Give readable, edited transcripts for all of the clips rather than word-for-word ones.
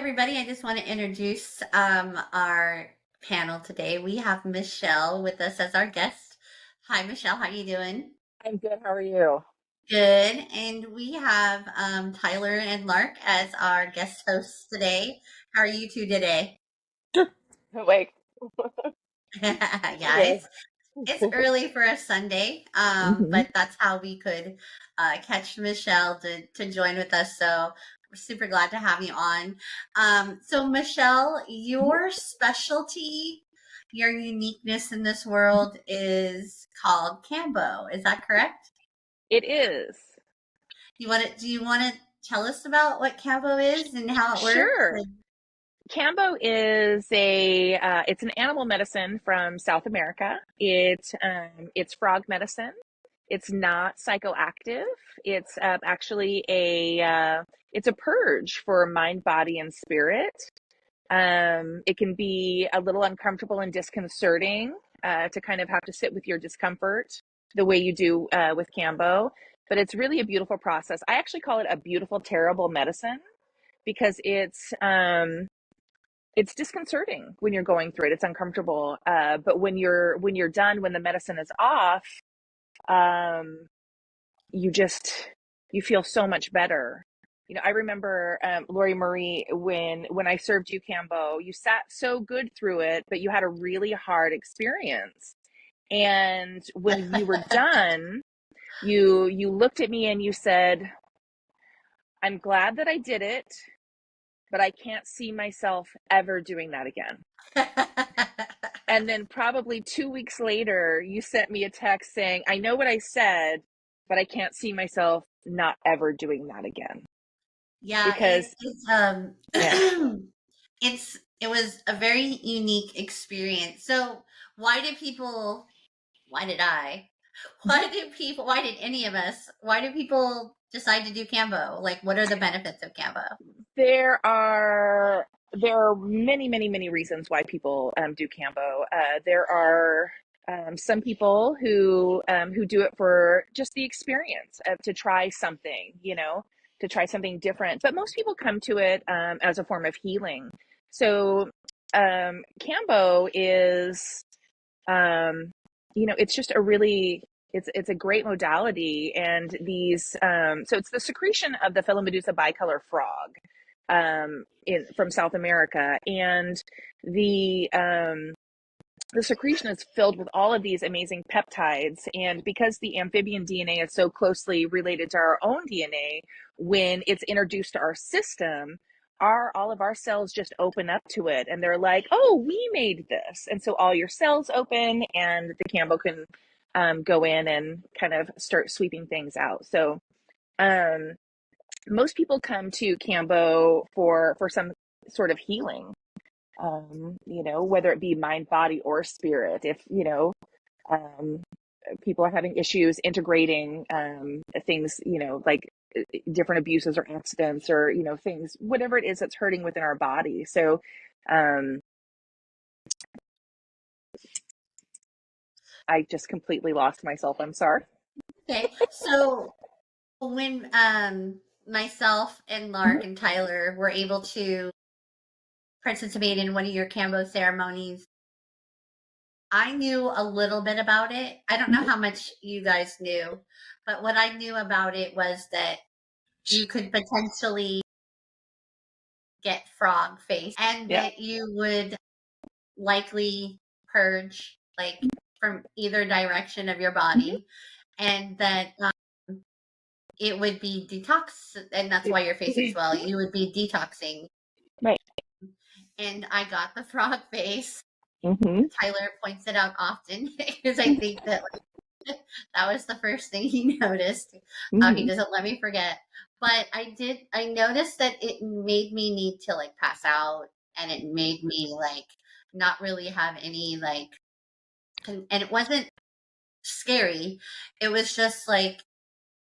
everybody. I just want to introduce our panel today. We have Michelle with us as our guest. Hi, Michelle. How you doing? I'm good. How are you? Good. And we have Tyler and Lark as our guest hosts today. How are you two today? Good. Awake. Yeah, Yeah. it's early for a Sunday, hmm but that's how we could catch Michelle to join with us. So we're super glad to have you on. So Michelle, your specialty, your uniqueness in this world is called Kambo. Is that correct? It is. Do you want to tell us about what Kambo is and how it works? Sure. Kambo is it's an animal medicine from South America. It's frog medicine. It's not psychoactive. It's actually it's a purge for mind, body, and spirit. It can be a little uncomfortable and disconcerting to kind of have to sit with your discomfort the way you do with Kambo, but it's really a beautiful process. I actually call it a beautiful, terrible medicine because it's disconcerting when you're going through it. It's uncomfortable, but when you're done, when the medicine is off, um, you just you feel so much better. I remember Lori Marie when I served you Cambo, you sat so good through it, but you had a really hard experience. And when you were done, you looked at me and you said, "I'm glad that I did it, but I can't see myself ever doing that again." And then probably 2 weeks later, you sent me a text saying, "I know what I said, but I can't see myself not ever doing that again." Yeah, Because yeah, it was a very unique experience. So why did people why did I why did any of us why do people decide to do Cambo? Like what are the benefits of Cambo? there are there are many, many, many reasons why people do Cambo. There are some people who do it for just the experience of to try something, to try something different. But most people come to it as a form of healing. So Cambo is it's just a really it's a great modality, and these so it's the secretion of the Philomedusa bicolor frog from South America, and the um, the secretion is filled with all of these amazing peptides. And because the amphibian DNA is so closely related to our own DNA, when it's introduced to our system, all of our cells just open up to it, and they're like, "Oh, we made this." And so all your cells open, and the Cambo can go in and kind of start sweeping things out. So um, most people come to Cambo for some sort of healing, whether it be mind, body, or spirit. If um, people are having issues integrating things, like different abuses or accidents, or things, whatever it is that's hurting within our body. So um, I just completely lost myself. I'm sorry. Okay. So when myself and Lark and Tyler were able to participate in one of your Cambo ceremonies, I knew a little bit about it. I don't know how much you guys knew, but what I knew about it was that you could potentially get frog face and Yeah. that you would likely purge like from either direction of your Mhm. body and that it would be detox and that's why your face as well. You would be detoxing. Right. And I got the frog face. hmm Tyler points it out often because I think that that was the first thing he noticed. He hmm doesn't let me forget. But I noticed that it made me need to like pass out and it made me like not really have any like, and it wasn't scary. It was just like,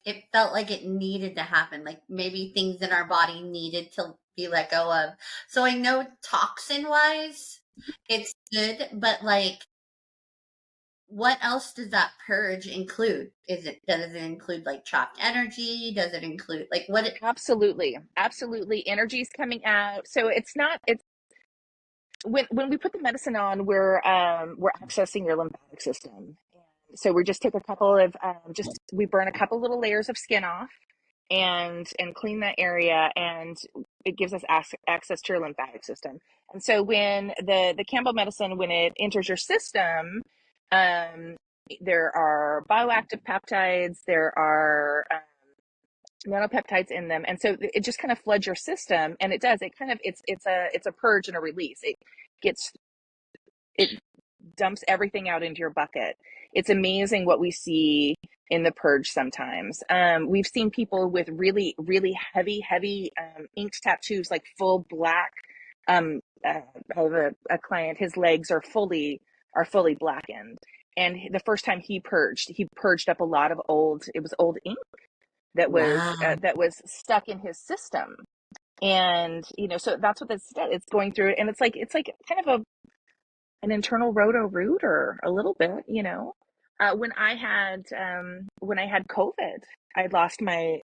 it felt like it needed to happen. Like maybe things in our body needed to be let go of. So I know toxin wise, it's good, but like what else does that purge include? Does it include like chopped energy? Does it include like what it Absolutely. Absolutely. Energy's coming out. So it's not, it's when we put the medicine on, we're accessing your lymphatic system. And so we just take a couple of, we burn a couple little layers of skin off and clean that area, and it gives us access to your lymphatic system. And so when the Kambo medicine, when it enters your system, um, there are bioactive peptides, there are nanopeptides in them, and so it just kind of floods your system, and it does, it kind of, it's a purge and a release. Gets it dumps everything out into your bucket. It's amazing what we see in the purge sometimes. We've seen people with really, really heavy inked tattoos, like full black. I have a client, his legs are fully blackened. And the first time he purged up a lot of old ink wow. that was stuck in his system. And, so that's what it's going through. And it's like kind of an internal roto-rooter a little bit, when I had COVID, I lost my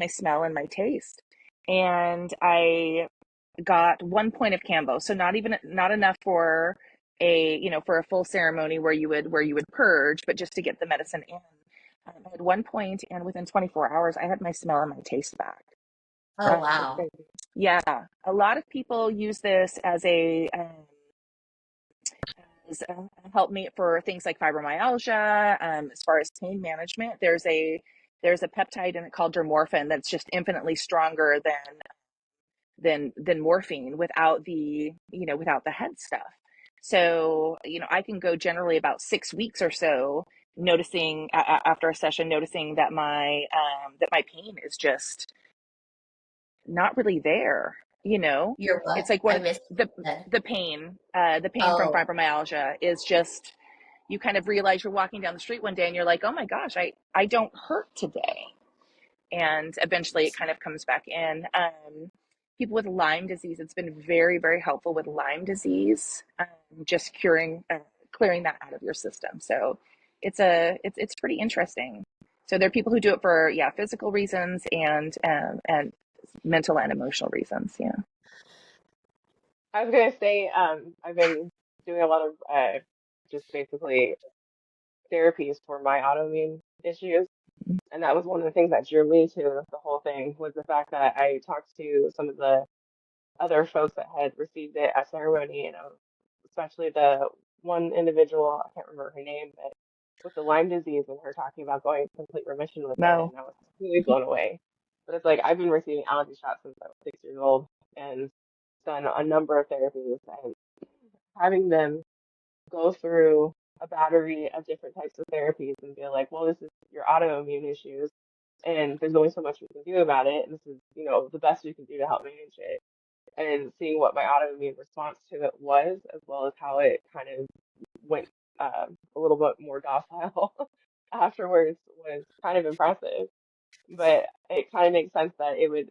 smell and my taste, and I got 1 point of Kambo, so not enough for for a full ceremony where you would purge, but just to get the medicine in. I had 1 point, and within 24 hours, I had my smell and my taste back. Oh wow. Yeah, a lot of people use this as a helpmate for things like fibromyalgia. As far as pain management, there's a peptide in it called dermorphin that's just infinitely stronger than morphine without without the head stuff. So I can go generally about 6 weeks or so, noticing after a session, noticing that my pain is just not really there. You're what? It's like I one missed the that. the pain from Oh, fibromyalgia is just, you kind of realize you're walking down the street one day and you're like, oh my gosh, I don't hurt today. And eventually it kind of comes back in. People with Lyme disease, it's been very, very helpful with Lyme disease, just clearing that out of your system. So it's pretty interesting. So there are people who do it for, yeah, physical reasons and mental and emotional reasons. Yeah. I was gonna say, I've been doing a lot of just basically therapies for my autoimmune issues, and that was one of the things that drew me to the whole thing was the fact that I talked to some of the other folks that had received it at ceremony, and especially the one individual, I can't remember her name, but with the Lyme disease, and her talking about going into complete remission with it, Mo. and I was completely blown away. But it's like I've been receiving allergy shots since I was 6 years old, and done a number of therapies, and having them go through a battery of different types of therapies and be like, well, this is your autoimmune issues, and there's only so much we can do about it, and this is, the best we can do to help manage it. And seeing what my autoimmune response to it was, as well as how it kind of went a little bit more docile afterwards, was kind of impressive. But it kind of makes sense that it would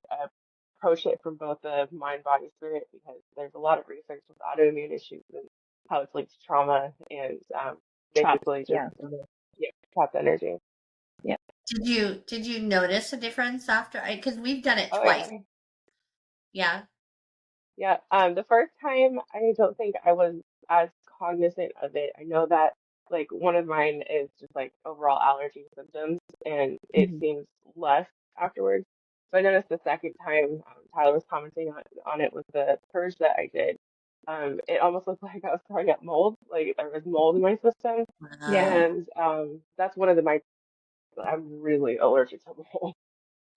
approach it from both the mind, body, spirit, because there's a lot of research with autoimmune issues and how it's linked to trauma and Chopped. basically just Yeah. yeah, trapped energy. Yeah. did you notice a difference after? Because we've done it Oh twice. yeah. Yeah. Yeah, the first time I don't think I was as cognizant of it. I know that like one of mine is just like overall allergy symptoms, and it Mm-hmm. seems less afterwards. So I noticed the second time Tyler was commenting on it with the purge that I did. It almost looked like I was throwing up mold, like there was mold in my system, Yeah. Wow. and that's one of my I'm really allergic to mold.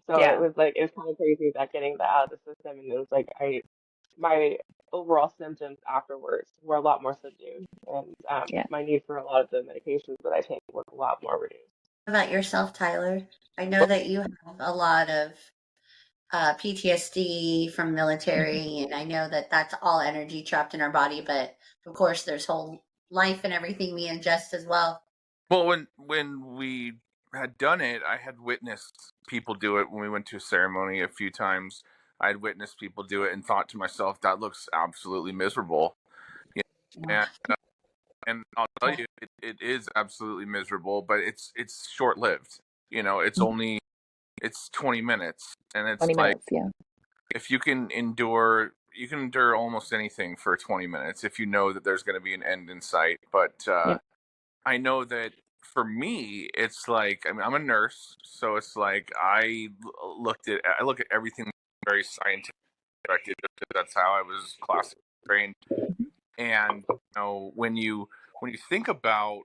So it Yeah. was like it was kind of crazy that getting that out of the system, and it was like my overall symptoms afterwards were a lot more subdued, and Yeah. my need for a lot of the medications that I take was a lot more reduced. How about yourself, Tyler? I know that you have a lot of PTSD from military, and I know that that's all energy trapped in our body, but of course, there's whole life and everything we ingest as well. Well, when we had done it, I had witnessed people do it when we went to a ceremony a few times. I had witnessed people do it and thought to myself, that looks absolutely miserable. You know? And and I'll tell you, it is absolutely miserable, but it's short lived. It's 20 minutes, and it's 20 like minutes, yeah. if you can endure almost anything for 20 minutes if you know that there's going to be an end in sight. But Yep. I know that for me, it's like, I mean, I'm a nurse, so it's like I look at everything very scientific perspective, because that's how I was classically trained. And when you think about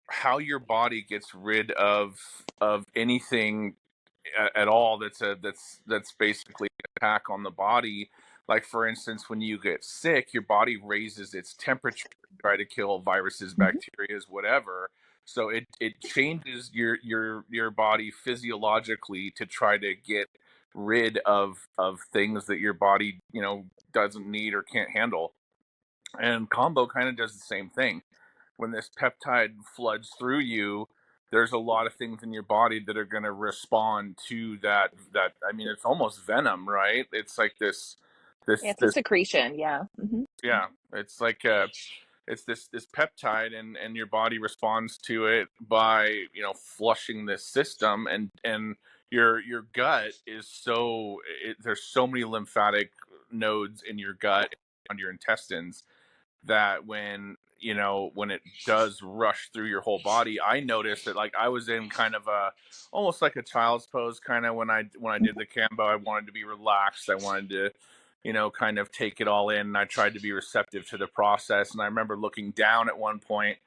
how your body gets rid of anything at all that's basically an attack on the body. Like, for instance, when you get sick, your body raises its temperature to try to kill viruses, bacteria, whatever. So it changes your body physiologically to try to get rid of things that your body doesn't need or can't handle. And Kambo kind of does the same thing. When this peptide floods through you, there's a lot of things in your body that are going to respond to that. I mean, it's almost venom, right? It's like Yeah, it's a this secretion, yeah. yeah, it's like it's this peptide, and your body responds to it by flushing this system. And your gut is there's so many lymphatic nodes in your gut, on your intestines, that when it does rush through your whole body, I noticed that, like, I was in kind of a almost like a child's pose, kind of when I did the Kambo. I wanted to be relaxed. I wanted to kind of take it all in, and I tried to be receptive to the process. And I remember looking down at one point,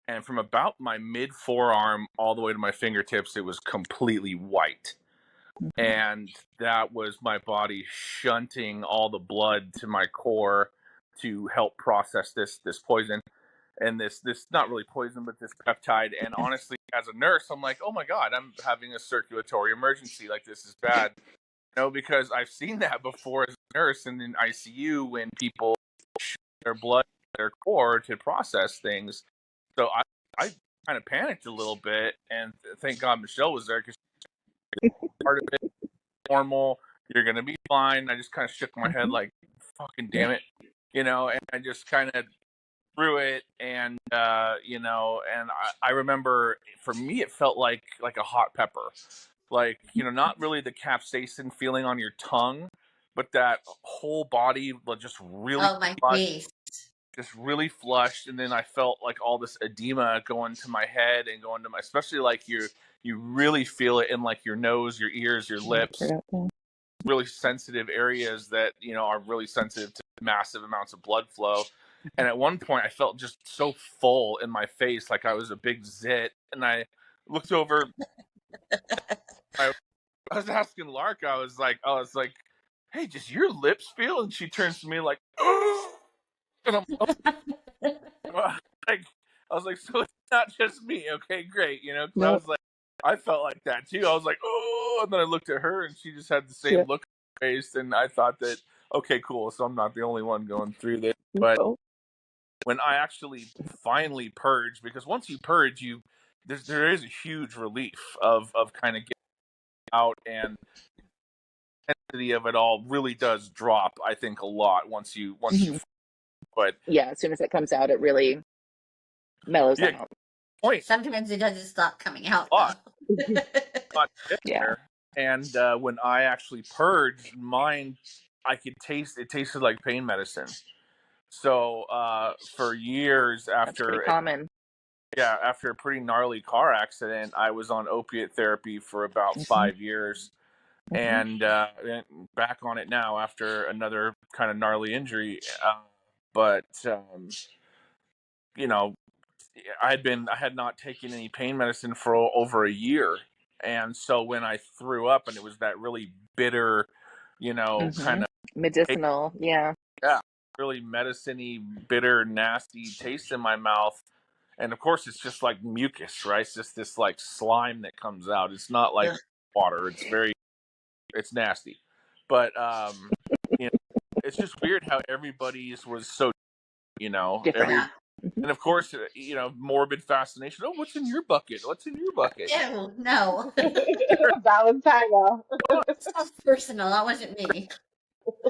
and from about my mid forearm all the way to my fingertips, it was completely white. And that was my body shunting all the blood to my core to help process this poison, and this not really poison, but this peptide. And honestly, as a nurse, I'm like, oh my god, I'm having a circulatory emergency. Like, this is bad. Because I've seen that before as a nurse and in ICU, when people shoot their blood to their core to process things. So I kind of panicked a little bit, and thank God Michelle was there, because part of it normal. You're gonna be fine. I just kind of shook my head like, fucking damn it, and I just kind of through it. And and I remember, for me, it felt like a hot pepper. Like, not really the capsaicin feeling on your tongue, but that whole body just really Oh, my flushed, face. and then I felt like all this edema going to my head and going to my, especially like you really feel it in like your nose, your ears, your lips, really sensitive areas that are really sensitive to massive amounts of blood flow. And at one point, I felt just so full in my face, like I was a big zit. And I looked over. I was asking Lark. I was like, "Hey, does your lips feel?" And she turns to me like, and I'm like, I was like, "So it's not just me, okay? Great, because I Nope. was like, I felt like that too. I was like, oh, and then I looked at her, and she just had the same look on her face, and I thought that, okay, cool, so I'm not the only one going through this. But when I actually finally purged, because once you purge, there is a huge relief of kind of getting out, and the intensity of it all really does drop, I think, a lot once you but yeah, as soon as it comes out, it really mellows out. Point. Sometimes it doesn't stop coming out, though. Yeah. And when I actually purged mine, I could taste it. Tasted like pain medicine. So for years That's pretty after, common. after a pretty gnarly car accident, I was on opiate therapy for about 5 years, and back on it now after another kind of gnarly injury. But I had not taken any pain medicine for over a year. And so when I threw up, and it was that really bitter, kind of medicinal, yeah, really medicine-y, bitter, nasty taste in my mouth. And of course, it's just like mucus, right? It's just this like slime that comes out. It's not like water. It's nasty. But it's just weird how everybody's was so, different. and of course, morbid fascination. Oh, what's in your bucket? What's in your bucket? Ew, no. Valentine. It sounds personal. That wasn't me.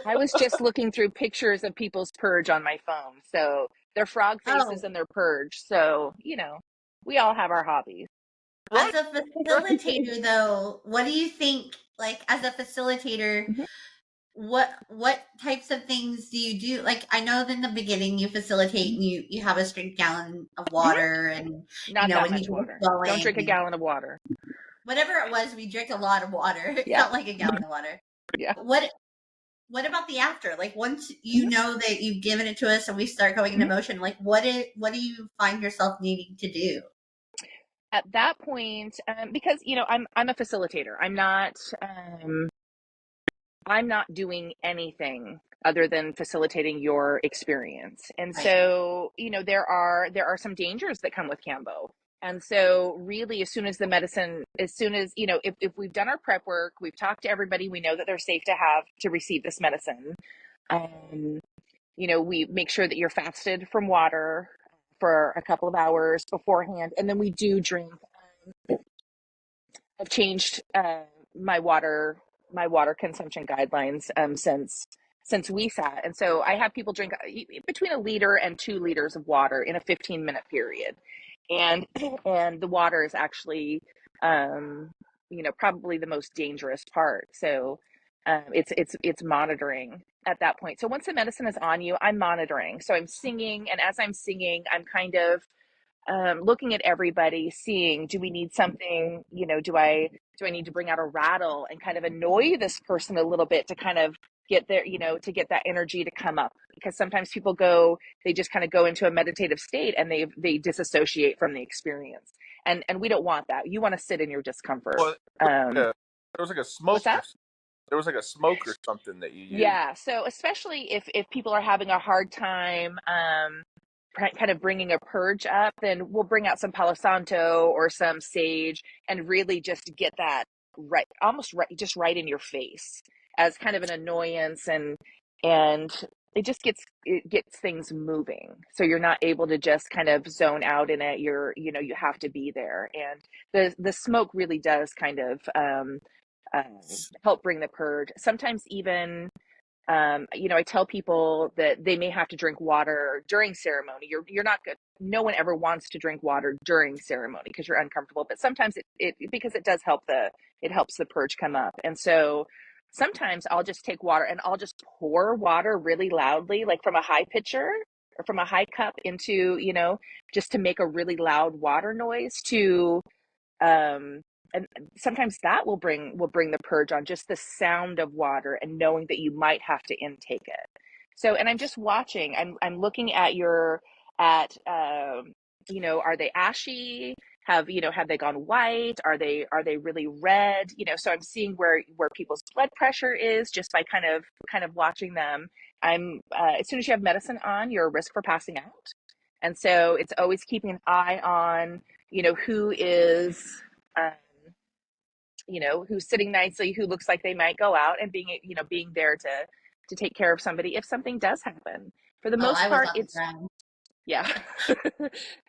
I was just looking through pictures of people's purge on my phone. So their frog faces Oh, and their purge. So, we all have our hobbies. as Right. a facilitator though, what do you think, like as a facilitator, Mhm. what types of things do you do? Like I know that in the beginning you facilitate and you have us drink gallon of Mhm. water and Not that when you much get water. Don't going drink a and gallon of water. whatever it was, we drank a lot of water. It Yeah. felt like a gallon of water. Yeah. What about the after? Like once you Mhm. know that you've given it to us and we start going into Mhm. motion, like what do you find yourself needing to do? At that point, because I'm a facilitator. I'm not doing anything other than facilitating your experience. And Right. so, there are some dangers that come with Kambo. And so really, as soon as, if we've done our prep work, we've talked to everybody, we know that they're safe to receive this medicine. Um, we make sure that you're fasted from water for a couple of hours beforehand. And then we do drink. I've changed my water consumption guidelines since we sat, and so I have people drink between 1 liter and 2 liters of water in a 15-minute period, and and the water is actually probably the most dangerous part. So it's monitoring at that point. So once the medicine is on you, I'm monitoring. So I'm singing, and as I'm singing, I'm kind of looking at everybody, seeing, do we need something, do I need to bring out a rattle and kind of annoy this person a little bit to kind of get there, to get that energy to come up, because sometimes they just kind of go into a meditative state and they disassociate from the experience, and we don't want that. You want to sit in your discomfort. Well, um there was like a what's smoke that? or there was like a smoke or something that you used. Yeah, so especially if people are having a hard time kind of bringing a purge up, then we'll bring out some Palo Santo or some sage and really just get that right, almost right, just right in your face as kind of an annoyance, and it gets things moving. So you're not able to just kind of zone out in it. You have to be there, and the smoke really does kind of help bring the purge. Sometimes even I tell people that they may have to drink water during ceremony. You're not good. No one ever wants to drink water during ceremony because you're uncomfortable. But sometimes it because it does it helps the purge come up. And so sometimes I'll just take water and I'll just pour water really loudly, like from a high pitcher or from a high cup into, just to make a really loud water noise to um and sometimes that will bring the purge on, just the sound of water and knowing that you might have to intake it. So, and I'm just watching, I'm looking at are they ashy, have they gone white, are they really red, so I'm seeing where people's blood pressure is just by kind of watching them. I'm As soon as you have medicine on, you're a risk for passing out. And so it's always keeping an eye on, who is, um, who's sitting nicely, who looks like they might go out, and being there to take care of somebody if something does happen. For the Oh, most I was part, on the it's, ground. yeah,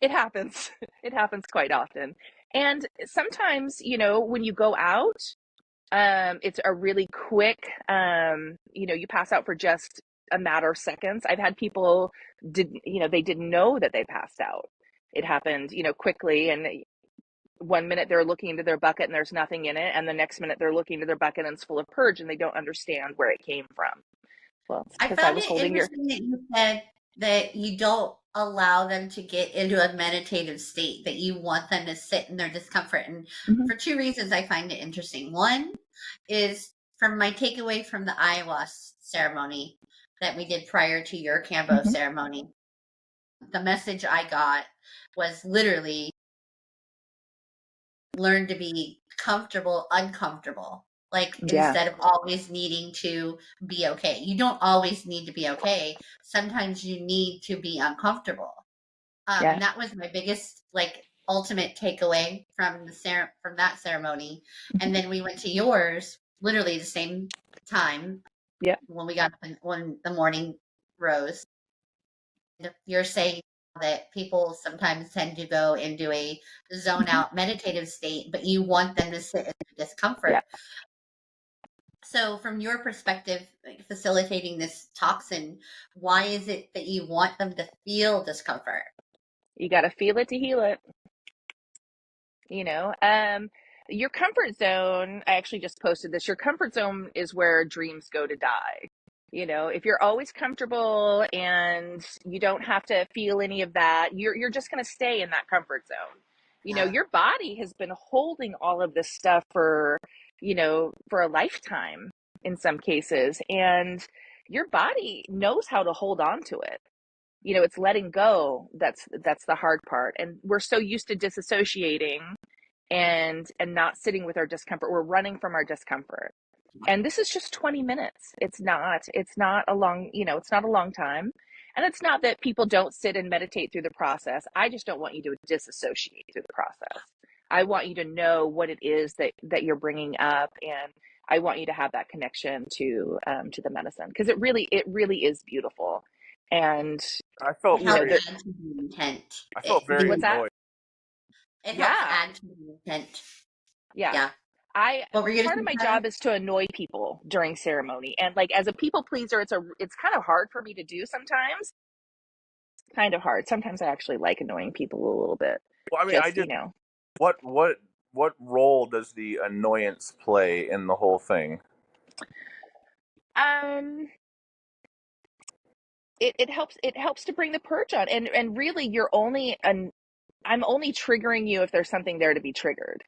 it happens. It happens quite often. And sometimes, when you go out, it's a really quick, you pass out for just a matter of seconds. I've had people they didn't know that they passed out. It happened, quickly. And 1 minute they're looking into their bucket and there's nothing in it. And the next minute they're looking into their bucket and it's full of purge and they don't understand where it came from. Well, it's I because I found was it holding your, interesting that you said that you don't allow them to get into a meditative state, that you want them to sit in their discomfort. And Mhm, for two reasons, I find it interesting. One is from my takeaway from the ayahuasca ceremony that we did prior to your Kambo mhm, ceremony. The message I got was literally learn to be comfortable, uncomfortable. Like yeah, instead of always needing to be okay. You don't always need to be okay. Sometimes you need to be uncomfortable. yeah, And that was my biggest, like, ultimate takeaway from from that ceremony. mhm, And then we went to yours, literally the same time yeah, when we got when the morning rose. You're saying that people sometimes tend to go into a zone mhm, out meditative state, but you want them to sit in yeah, discomfort. So, from your perspective, like, facilitating this toxin, why is it that you want them to feel discomfort? You got to feel it to heal it. You know, your comfort zone, I actually just posted this. Your comfort zone is where dreams go to die. You know, if you're always comfortable and you don't have to feel any of that, you're just going to stay in that comfort zone. You know, Yeah. your body has been holding all of this stuff for, you know, for a lifetime in some cases, and your body knows how to hold on to it. You know, it's letting go that's the hard part, and we're so used to disassociating and not sitting with our discomfort. We're running from our discomfort, and this is just 20 minutes. It's not a long, you know, it's not a long time. And it's not that people don't sit and meditate through the process. I just don't want you to disassociate through the process. I want you to know what it is that you're bringing up, and I want you to have that connection to the medicine, because it really is beautiful. And I It felt you know, helps very, add to the intent. I felt very what's that? annoyed. It helps Yeah, add to the intent. yeah. Yeah. I What were you Part gonna of say, my Tyler? job is to annoy people during ceremony, and like as a people pleaser, it's kind of hard for me to do sometimes. Kind of hard. Sometimes I actually like annoying people a little bit. Well, I mean, I Just, just what role does the annoyance play in the whole thing? um it helps to bring the purge on, and really I'm only triggering you if there's something there to be triggered.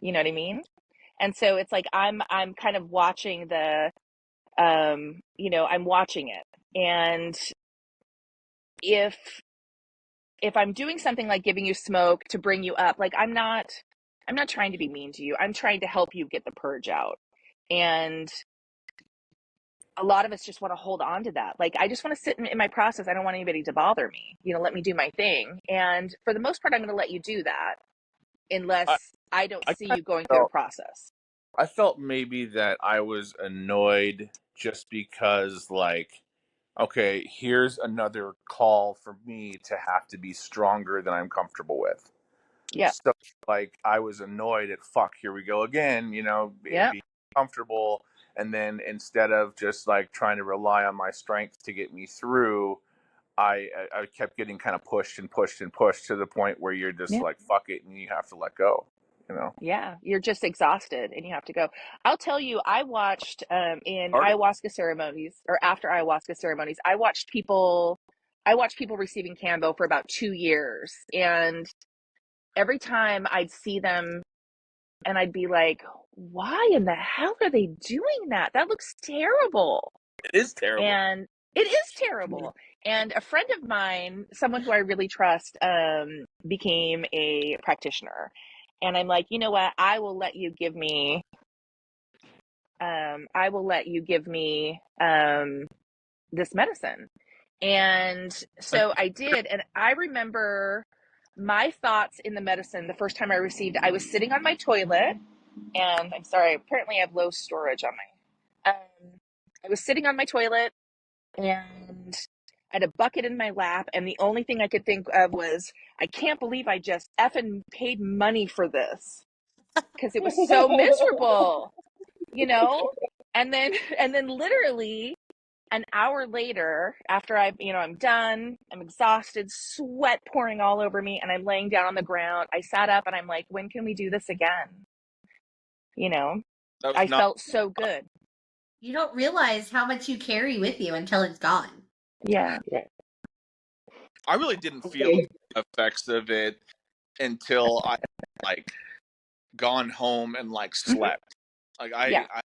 You know what I mean? And so it's like I'm kind of watching I'm watching it. And if I'm doing something like giving you smoke to bring you up, like I'm not trying to be mean to you. I'm trying to help you get the purge out. And a lot of us just want to hold on to that. Like, I just want to sit in my process. I don't want anybody to bother me. You know, let me do my thing. And for the most part, I'm going to let you do that unless I, I don't I see kind you going of through a felt process. I felt maybe that I was annoyed just because, like, okay, here's another call for me to have to be stronger than I'm comfortable with. Yeah. So, like, I was annoyed at fuck, here we go again, you know, Yeah. being comfortable. And then instead of just like trying to rely on my strength to get me through, I kept getting kind of pushed and pushed and pushed to the point where you're just Yeah. like, fuck it, and you have to let go, you know? Yeah. You're just exhausted and you have to go. I'll tell you, I watched in Started. ayahuasca ceremonies, or after ayahuasca ceremonies, I watched people receiving Kambo for about 2 years. And every time I'd see them and I'd be like, why in the hell are they doing that? That looks terrible. It is terrible. And it is terrible. And a friend of mine, someone who I really trust, became a practitioner. And I'm like, you know what? I will let you give me this medicine. And so I did. And I remember my thoughts in the medicine the first time I received it. I was sitting on my toilet, and I'm sorry, apparently I have low storage on my. I was sitting on my toilet, and I had a bucket in my lap, and the only thing I could think of was, I can't believe I just effing paid money for this, because it was so miserable, you know? And then and then literally an hour later, after I'm done, I'm exhausted, sweat pouring all over me, and I'm laying down on the ground, I sat up and I'm like, when can we do this again? You know, That was I not. felt so good. You don't realize how much you carry with you until it's gone. Yeah. Yeah. I really didn't feel Okay. the effects of it until I like gone home and like Hmm. slept. Like Yeah. I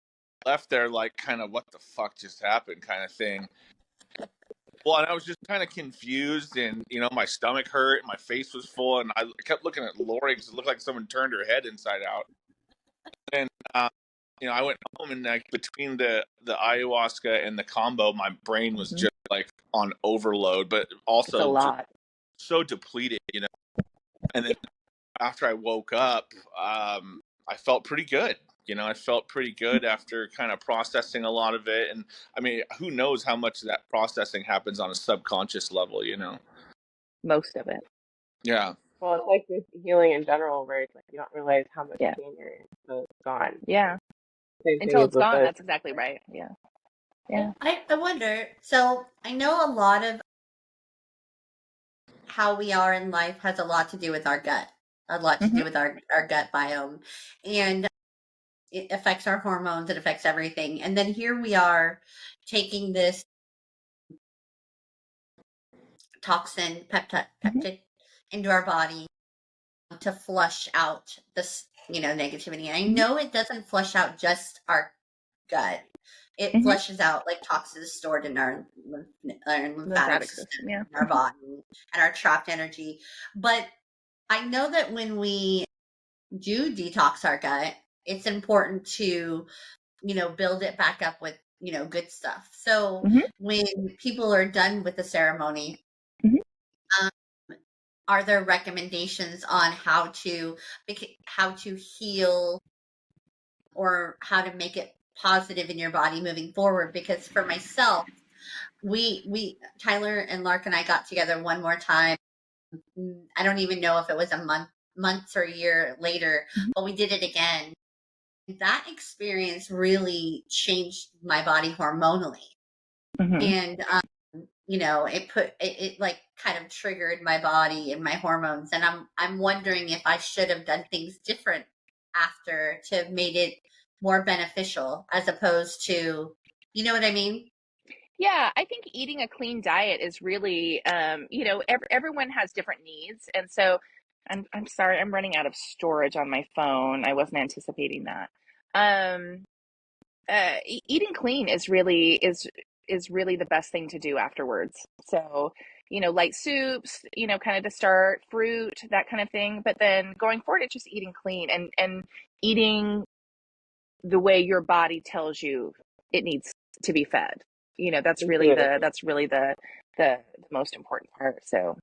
left there like kind of what the fuck just happened kind of thing. Well, and I was just kind of confused, and you know, my stomach hurt, and my face was full, and I kept looking at Lori because it looked like someone turned her head inside out. And you know, I went home, and like between the ayahuasca and the combo, my brain was Hmm. just like on overload, but It's a also just lot. so depleted, you know. And then after I woke up, I felt pretty good. You know, I felt pretty good after kind of processing a lot of it. And I mean, who knows how much of that processing happens on a subconscious level, you know? Most of it. Yeah. Well, it's like with healing in general, where it's like you don't realize how much Yeah. pain you're in, so it's gone. Yeah. Same thing Until as it's with gone. the That's exactly right. Yeah. Yeah. I wonder. So I know a lot of how we are in life has a lot to do with our gut, a lot to Mm-hmm. do with our gut biome. And it affects our hormones, it affects everything. And then here we are taking this toxin, Mm-hmm. peptide into our body to flush out this, negativity. And I Mm-hmm. know it doesn't flush out just our gut. It Mm-hmm. flushes out like toxins stored in our lymphatic Lymphatic system, system. Yeah. in our body, and our trapped energy. But I know that when we do detox our gut, it's important to, build it back up with, good stuff. So Mm-hmm. when people are done with the ceremony, Mm-hmm. um, are there recommendations on how to heal or how to make it positive in your body moving forward? Because for myself, we Tyler and Lark and I got together one more time. I don't even know if it was a months or a year later, but we did it again. That experience really changed my body hormonally. Mm-hmm. And it like kind of triggered my body and my hormones, and I'm wondering if I should have done things different after to have made it more beneficial as opposed to, you know what I mean? Yeah, I think eating a clean diet is really, everyone has different needs, and so I'm sorry, I'm running out of storage on my phone. I wasn't anticipating that. Um, Eating clean is really the best thing to do afterwards. So, light soups, kind of to start, fruit, that kind of thing. But then going forward, it's just eating clean and eating the way your body tells you it needs to be fed. That's really yeah. the most important part. So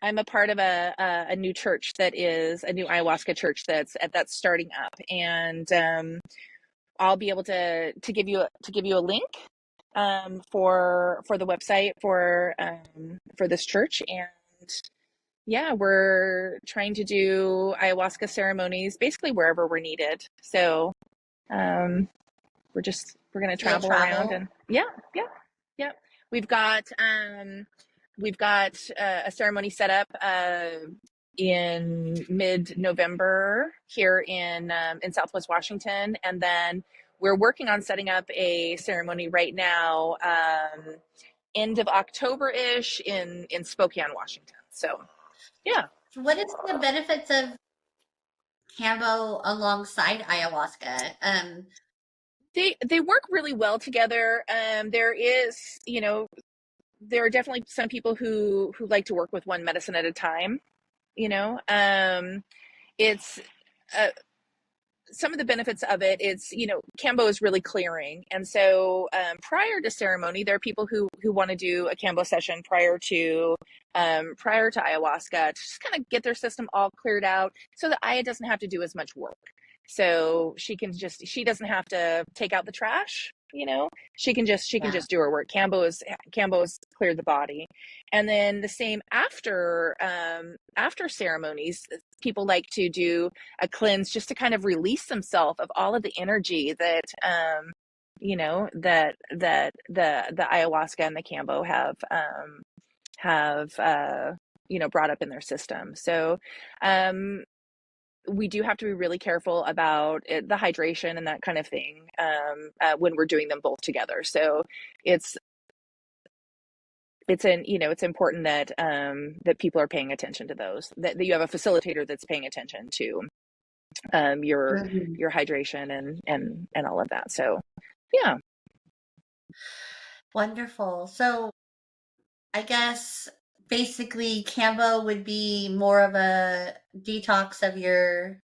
I'm a part of a new church that is a new ayahuasca church that's starting up, and I'll be able to give you a link for the website for this church. And yeah, we're trying to do ayahuasca ceremonies basically wherever we're needed. So um, we're gonna So you'll travel around, travel. and yeah, yeah, yeah. We've got a ceremony set up in mid-November here in Southwest Washington, and then we're working on setting up a ceremony right now, end of October-ish in Spokane, Washington. So yeah, What is the benefits of Kambo alongside ayahuasca? they work really well together. There is, there are definitely some people who like to work with one medicine at a time. It's uh, some of the benefits of it. It's, Kambo is really clearing, and so prior to ceremony, there are people who want to do a Kambo session prior to ayahuasca to just kind of get their system all cleared out, so that Aya doesn't have to do as much work. So she doesn't have to take out the trash. She can just do her work. Kambo's cleared the body, and then the same after ceremonies, people like to do a cleanse just to kind of release themselves of all of the energy that the ayahuasca and the Kambo have brought up in their system. So we do have to be really careful about the hydration and that kind of thing when we're doing them both together. So it's it's important that that people are paying attention to those, that you have a facilitator that's paying attention to your Mhm. hydration and all of that. So yeah. Wonderful. So I guess basically Kambo would be more of a detox of your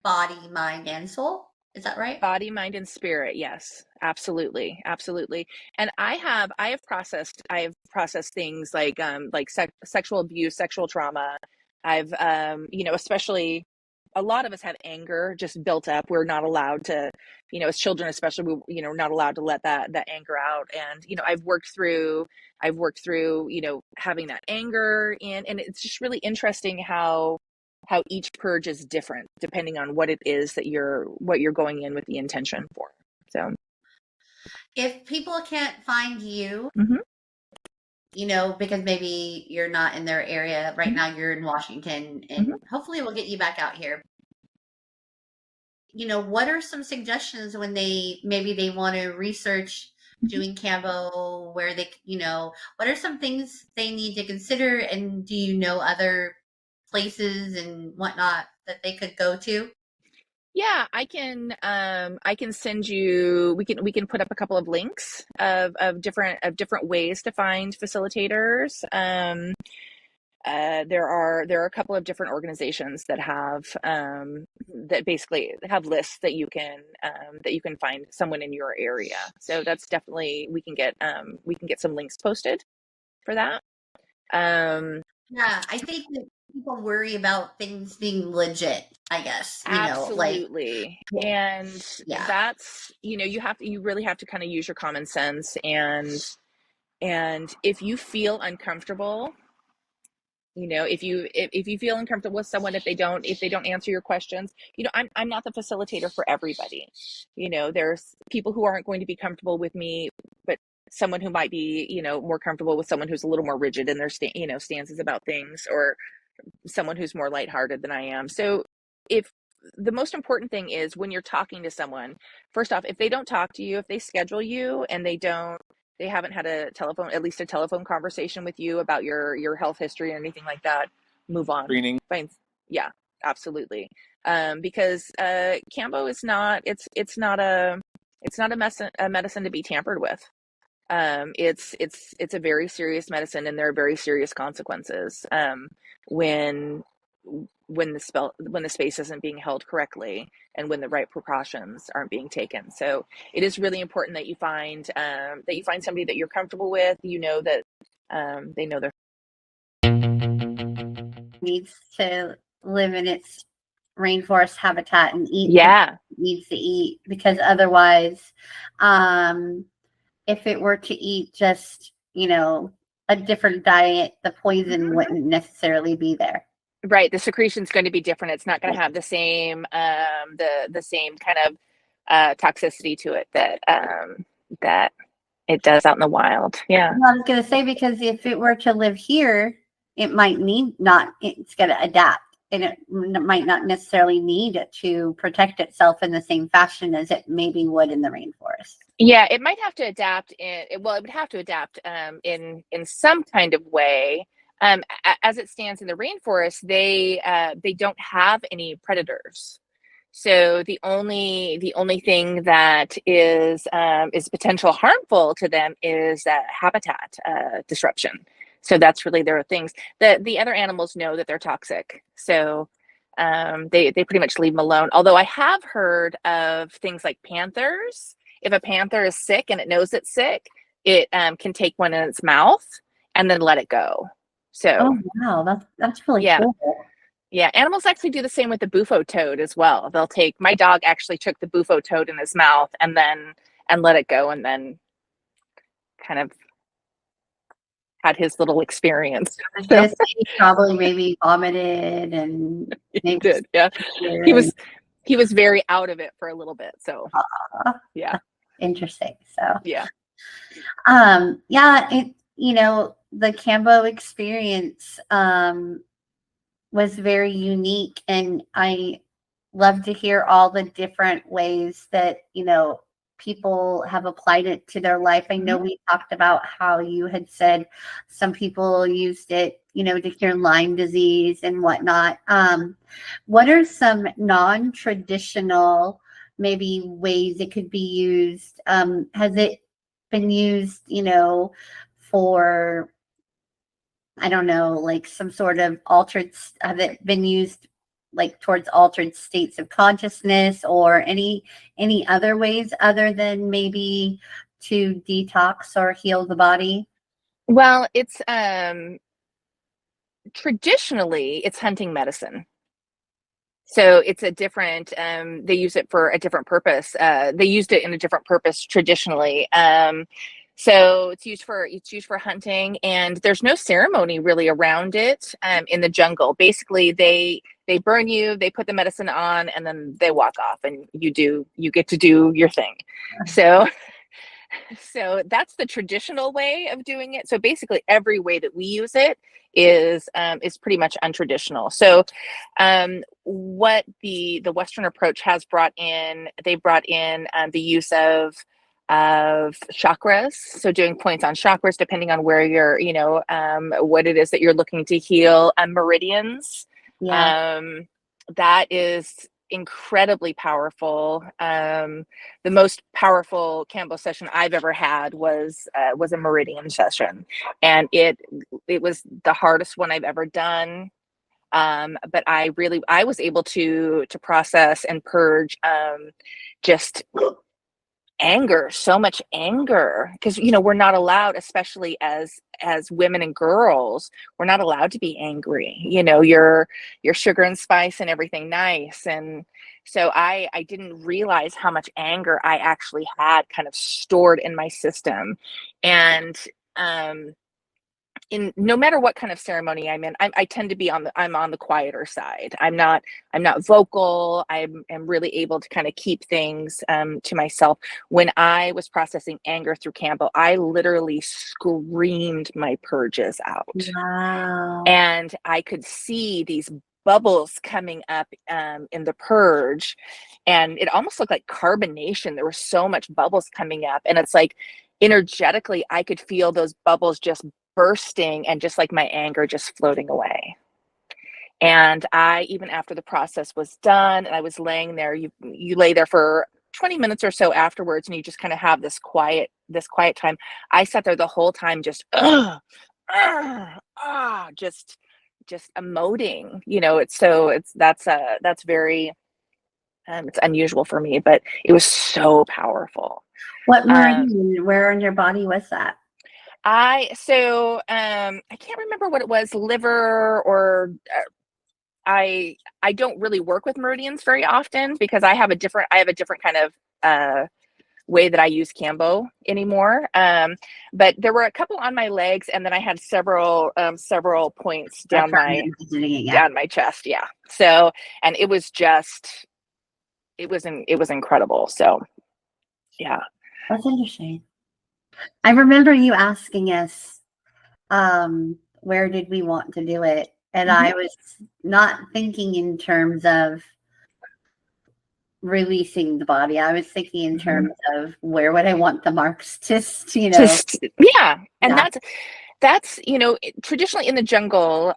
body, mind, and soul. Is that right? Body, mind, and spirit. Yes, absolutely, absolutely. And I have processed things like sexual abuse, sexual trauma. I've especially, a lot of us have anger just built up. We're not allowed to, as children especially, we're not allowed to let that anger out. And I've worked through having that anger, and it's just really interesting how how each purge is different depending on what it is that what you're going in with the intention for. So if people can't find you, mm-hmm. Because maybe you're not in their area right Mm-hmm. now, you're in Washington, and Mm-hmm. hopefully we'll get you back out here. What are some suggestions when maybe they want to research doing Kambo, where they, what are some things they need to consider? And do you know other places and whatnot that they could go to? Yeah, I can send you, we can put up a couple of links of different ways to find facilitators. There are a couple of different organizations that have that basically have lists that you can find someone in your area. So that's definitely, we can get some links posted for that. Yeah, I think that people worry about things being legit, I guess, Absolutely. And yeah. that's, you really have to kind of use your common sense, and if you feel uncomfortable, if you feel uncomfortable with someone, if they don't answer your questions, I'm not the facilitator for everybody. There's people who aren't going to be comfortable with me, but someone who might be, more comfortable with someone who's a little more rigid in their stances about things, or someone who's more lighthearted than I am. So if the most important thing is, when you're talking to someone, first off, if they don't talk to you, if they schedule you and they haven't had at least a telephone conversation with you about your health history or anything like that, move on. Screening. Fine. Yeah, absolutely. Because Kambo is not, it's not a medicine to be tampered with. It's a very serious medicine, and there are very serious consequences when the space isn't being held correctly, and when the right precautions aren't being taken. So it is really important that you find somebody that you're comfortable with. That they know their Needs to live in its rainforest habitat and eat. Yeah, needs to eat, because otherwise, if it were to eat just a different diet, the poison wouldn't necessarily be there. Right, the secretion's going to be different. It's not going to have the same the same kind of toxicity to it that it does out in the wild. Yeah. Well, I was going to say, because if it were to live here, it might it's going to adapt, and it might not necessarily need it to protect itself in the same fashion as it maybe would in the rainforest. Yeah, it might have to adapt it would have to adapt in some kind of way. As it stands in the rainforest, they don't have any predators. So the only thing that is potential harmful to them is habitat disruption. So that's really their things. The other animals know that they're toxic, so they pretty much leave them alone. Although I have heard of things like panthers. If a panther is sick and it knows it's sick, it can take one in its mouth and then let it go. So, oh wow, that's really cool. Yeah, animals actually do the same with the bufo toad as well. My dog actually took the bufo toad in his mouth and let it go, and then kind of had his little experience. So he probably maybe vomited, and he did. Yeah, he was very out of it for a little bit. So yeah, interesting. So yeah, yeah. The Kambo experience was very unique, and I love to hear all the different ways that people have applied it to their life. I know we talked about how you had said some people used it to cure Lyme disease and whatnot. What are some non-traditional maybe ways it could be used? Has it been used for, I don't know, like some sort of have it been used like towards altered states of consciousness, or any other ways other than maybe to detox or heal the body? Well, it's traditionally it's hunting medicine. So it's a different, they use it for a different purpose. They used it in a different purpose traditionally. So it's used for hunting, and there's no ceremony really around it in the jungle. Basically, they burn you, they put the medicine on, and then they walk off, and you get to do your thing. So that's the traditional way of doing it. So basically every way that we use it is pretty much untraditional. So what the Western approach has brought in, they brought in the use of chakras. So doing points on chakras, depending on where you're, what it is that you're looking to heal, and meridians. Yeah. That is incredibly powerful. The most powerful Kambo session I've ever had was a meridian session, and it was the hardest one I've ever done. But I was able to process and purge just anger, so much anger, because we're not allowed, especially as women and girls, we're not allowed to be angry. Your sugar and spice and everything nice. And so I didn't realize how much anger I actually had kind of stored in my system. And in no matter what kind of ceremony I'm in, I tend to be on the quieter side. I'm not vocal. I'm really able to kind of keep things to myself. When I was processing anger through Kambo, I literally screamed my purges out. Wow. And I could see these bubbles coming up in the purge, and it almost looked like carbonation. There was so much bubbles coming up, and it's like energetically I could feel those bubbles just bursting, and just like my anger just floating away. And I, even after the process was done and I was laying there, you lay there for 20 minutes or so afterwards, and you just kind of have this quiet time. I sat there the whole time just just emoting. That's very it's unusual for me, but it was so powerful. What meridian? Where in your body was that? I can't remember what it was, liver, or I don't really work with meridians very often, because I have a different kind of way that I use Kambo anymore. But there were a couple on my legs, and then I had several points down my chest. Yeah. So, and it was incredible. So, yeah. That's interesting. I remember you asking us, where did we want to do it? And I was not thinking in terms of releasing the body. I was thinking in terms of where would I want the marks yeah. And that's traditionally in the jungle,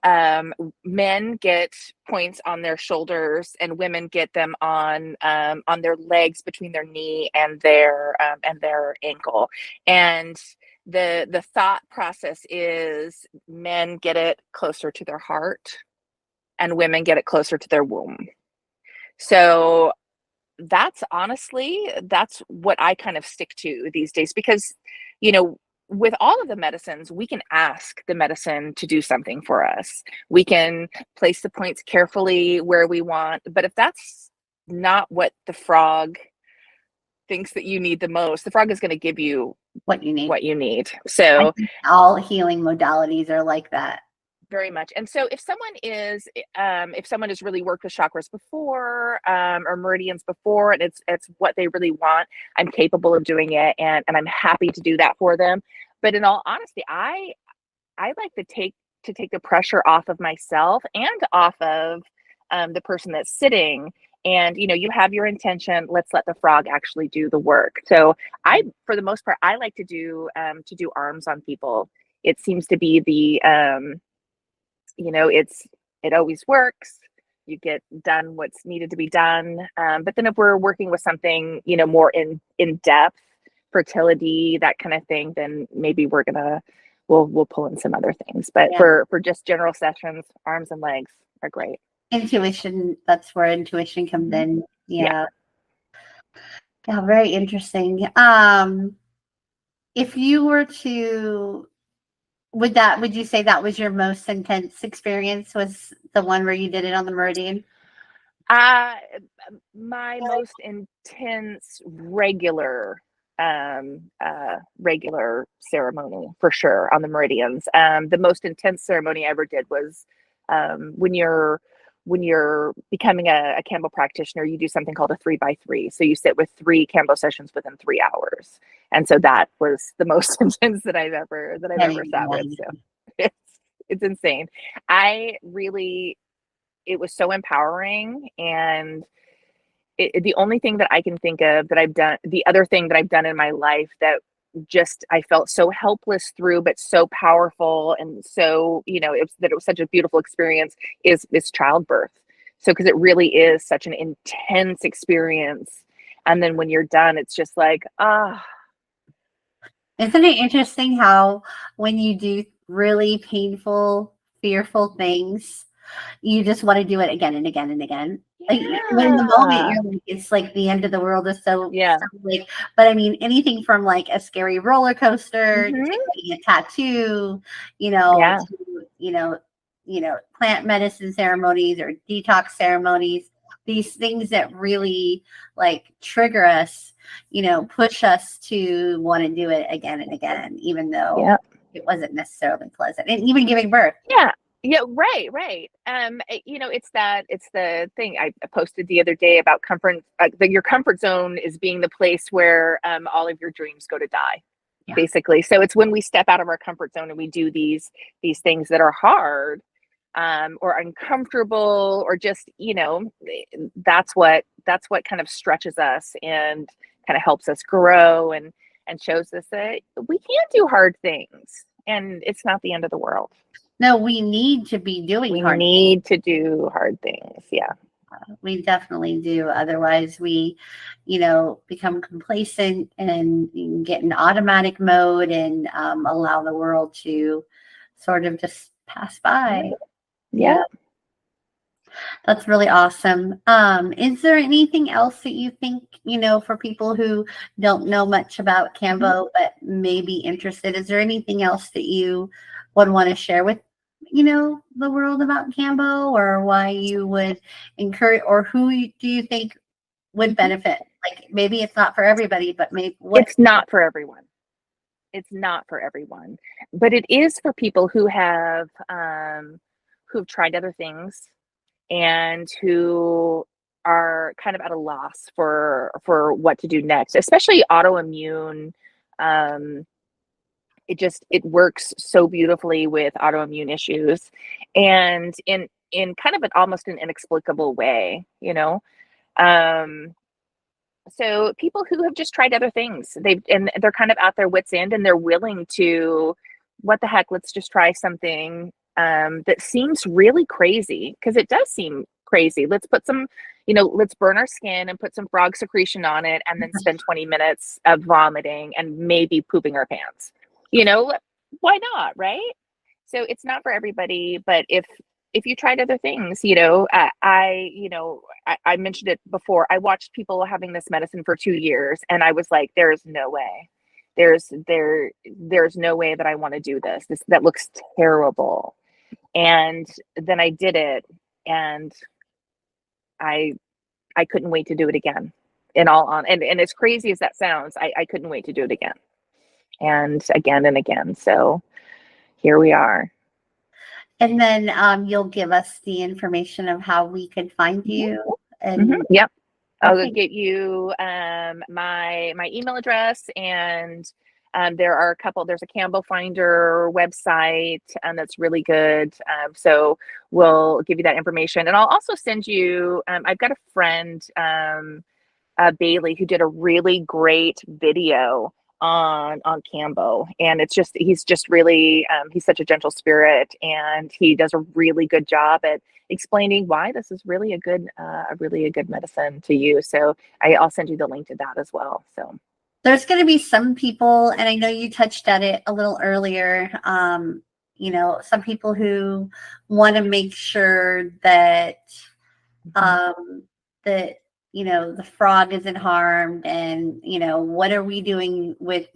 men get points on their shoulders, and women get them on their legs, between their knee and their ankle. And the thought process is, men get it closer to their heart and women get it closer to their womb. So that's what I kind of stick to these days, because with all of the medicines, we can ask the medicine to do something for us. We can place the points carefully where we want, but if that's not what the frog thinks that you need the most, the frog is going to give you what you need. So all healing modalities are like that. Very much. And so if someone has really worked with chakras before, or meridians before, and it's what they really want, I'm capable of doing it, and I'm happy to do that for them. But in all honesty, I like to take the pressure off of myself and off of the person that's sitting. And you have your intention, let's let the frog actually do the work. So for the most part, I like to do arms on people. It seems to be the it always works. You get done what's needed to be done. But then if we're working with something, more in depth, fertility, that kind of thing, then maybe we'll pull in some other things. But for just general sessions, arms and legs are great. Intuition, that's where intuition comes in. Yeah, very interesting. If you were to, would you say that was your most intense experience, was the one where you did it on the meridian? My most intense regular ceremony, for sure, on the meridians. The most intense ceremony I ever did was when you're when you're becoming a Kambo practitioner, you do something called a 3x3. So you sit with 3 Kambo sessions within 3 hours. And so that was the most intense that I've ever sat with. So it's, it's insane. It was so empowering. And the only thing that I can think of that I've done, the other thing that I've done in my life that just I felt so helpless through, but so powerful, and so it was such a beautiful experience is childbirth. So because it really is such an intense experience, and then when you're done, it's just like Isn't it interesting how when you do really painful, fearful things, you just want to do it again and again and again. Like when in the moment yeah, you're like, it's like the end of the world is so yeah, like, but I mean anything from like a scary roller coaster to hmm, getting a tattoo, yeah, to plant medicine ceremonies or detox ceremonies, these things that really like trigger us, push us to want to do it again and again, even though yeah. it wasn't necessarily pleasant. And even giving birth. Yeah. Yeah, right. It's the thing I posted the other day about comfort, that your comfort zone is being the place where all of your dreams go to die, Yeah. basically. So it's when we step out of our comfort zone and we do these things that are hard, or uncomfortable, or just, that's what kind of stretches us and kind of helps us grow, and shows us that we can do hard things, and it's not the end of the world. No, we need to be doing We hard things. need to do hard things. Yeah. We definitely do. Otherwise, we, become complacent and get in automatic mode and allow the world to sort of just pass by. Yeah. That's really awesome. Is there anything else that you think, for people who don't know much about Kambo but may be interested? Is there anything else that you would want to share with, the world about Kambo, or why you would encourage, or who do you think would benefit? Like maybe it's not for everybody, but maybe what? It's not for everyone. It's not for everyone, but it is for people who've tried other things, and who are kind of at a loss for what to do next, especially autoimmune. Um, it works so beautifully with autoimmune issues, and in kind of almost an inexplicable way, um so people who have just tried other things, they're kind of at their wits end, and they're willing to, what the heck, let's just try something that seems really crazy, because it does seem crazy. Let's put some, let's burn our skin and put some frog secretion on it, and then spend 20 minutes of vomiting and maybe pooping our pants. Why not, right? So it's not for everybody, but if you tried other things, I mentioned it before. I watched people having this medicine for 2 years, and I was like, there's no way. There's no way that I want to do this. That looks terrible. And then I did it, and I couldn't wait to do it again. And as crazy as that sounds, I couldn't wait to do it again. And again and again. So here we are. And then you'll give us the information of how we could find you. And Yep. okay. I'll get you my email address, and there's a Kambo Finder website, and that's really good. So we'll give you that information, and I'll also send you. I've got a friend, Bailey, who did a really great video on Kambo, and he's just really he's such a gentle spirit, and he does a really good job at explaining why this is really a good medicine to use. So I'll send you the link to that as well. So there's going to be some people, and I know you touched at it a little earlier, some people who want to make sure that that the frog isn't harmed, and what are we doing with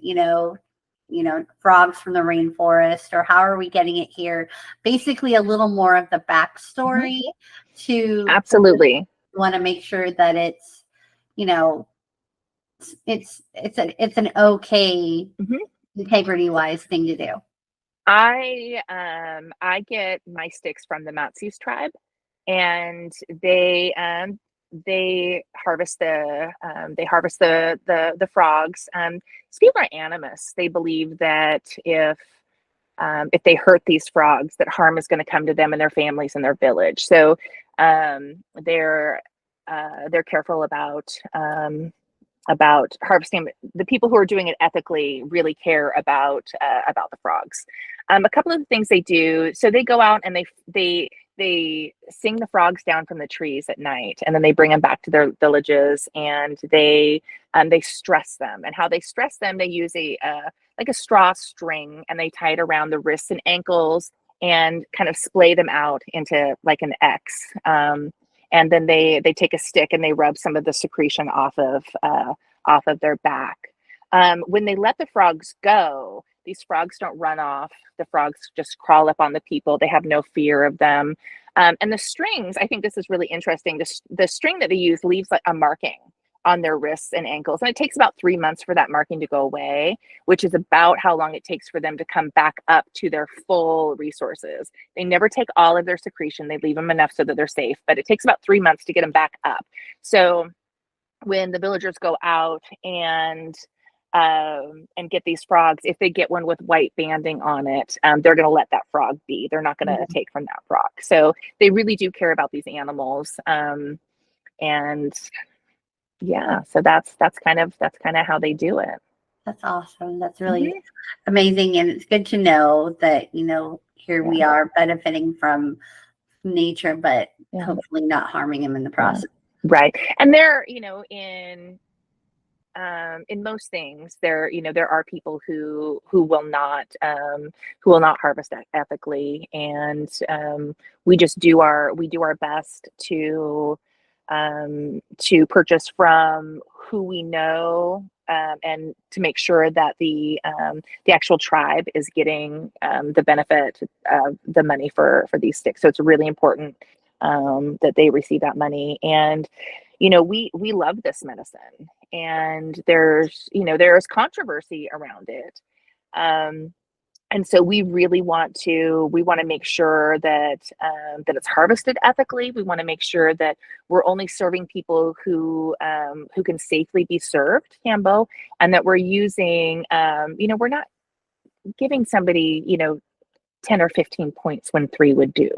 frogs from the rainforest, or how are we getting it here? Basically, a little more of the backstory to absolutely want to make sure that it's it's an okay integrity wise thing to do. I get my sticks from the Matsu's tribe. and they harvest the frogs. These people are animists. They believe that if they hurt these frogs, that harm is going to come to them and their families and their village. So they're careful about harvesting. The people who are doing it ethically really care about the frogs. A couple of the things they do, so they go out and they sing the frogs down from the trees at night, and then they bring them back to their villages, and they stress them. And how they stress them, they use a like a straw string, and they tie it around the wrists and ankles and kind of splay them out into like an X. And then they take a stick and they rub some of the secretion off of their back. When they let the frogs go, these frogs don't run off. The frogs just crawl up on the people. They have no fear of them. And the strings, I think this is really interesting. The string that they use leaves like a marking on their wrists and ankles. And it takes about 3 months for that marking to go away, which is about how long it takes for them to come back up to their full resources. They never take all of their secretion. They leave them enough so that they're safe, but it takes about 3 months to get them back up. So when the villagers go out and get these frogs, if they get one with white banding on it, they're going to let that frog be. They're not going to take from that frog. So they really do care about these animals. And yeah, so that's kind of how they do it. That's awesome. That's really amazing. And it's good to know that, here we are benefiting from nature, but hopefully not harming them in the process. Right. And they're, in most things, there are people who will not harvest ethically, and we do our best to purchase from who we know, and to make sure that the actual tribe is getting the benefit of the money for these sticks. So it's really important that they receive that money. And we love this medicine, and there's controversy around it. And so we really want to make sure that it's harvested ethically. We want to make sure that we're only serving people who can safely be served Kambo, and that we're using, we're not giving somebody, 10 or 15 points when 3 would do.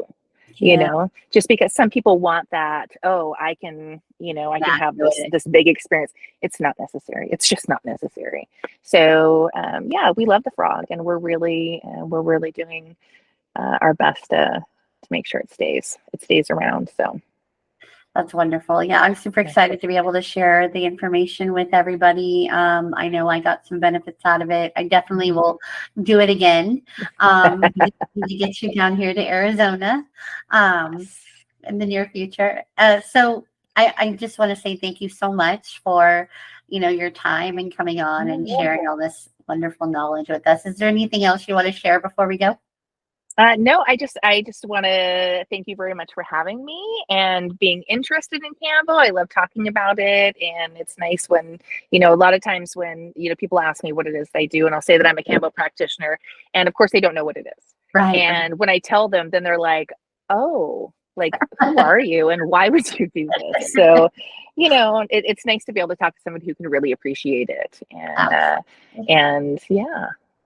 Just because some people want that, I can have this big experience. It's not necessary. It's just not necessary. So we love the frog, and we're really doing our best to make sure it stays around. So that's wonderful. Yeah, I'm super excited to be able to share the information with everybody. I know I got some benefits out of it. I definitely will do it again. Need to get you down here to Arizona in the near future. So I just want to say thank you so much for your time and coming on and sharing all this wonderful knowledge with us. Is there anything else you want to share before we go? No, I just want to thank you very much for having me and being interested in Kambo. I love talking about it, and it's nice when, a lot of times when, people ask me what it is I do, and I'll say that I'm a Kambo practitioner, and of course they don't know what it is. Right. And when I tell them, then they're like, oh, like, who are you and why would you do this? So, it's nice to be able to talk to someone who can really appreciate it. And yeah.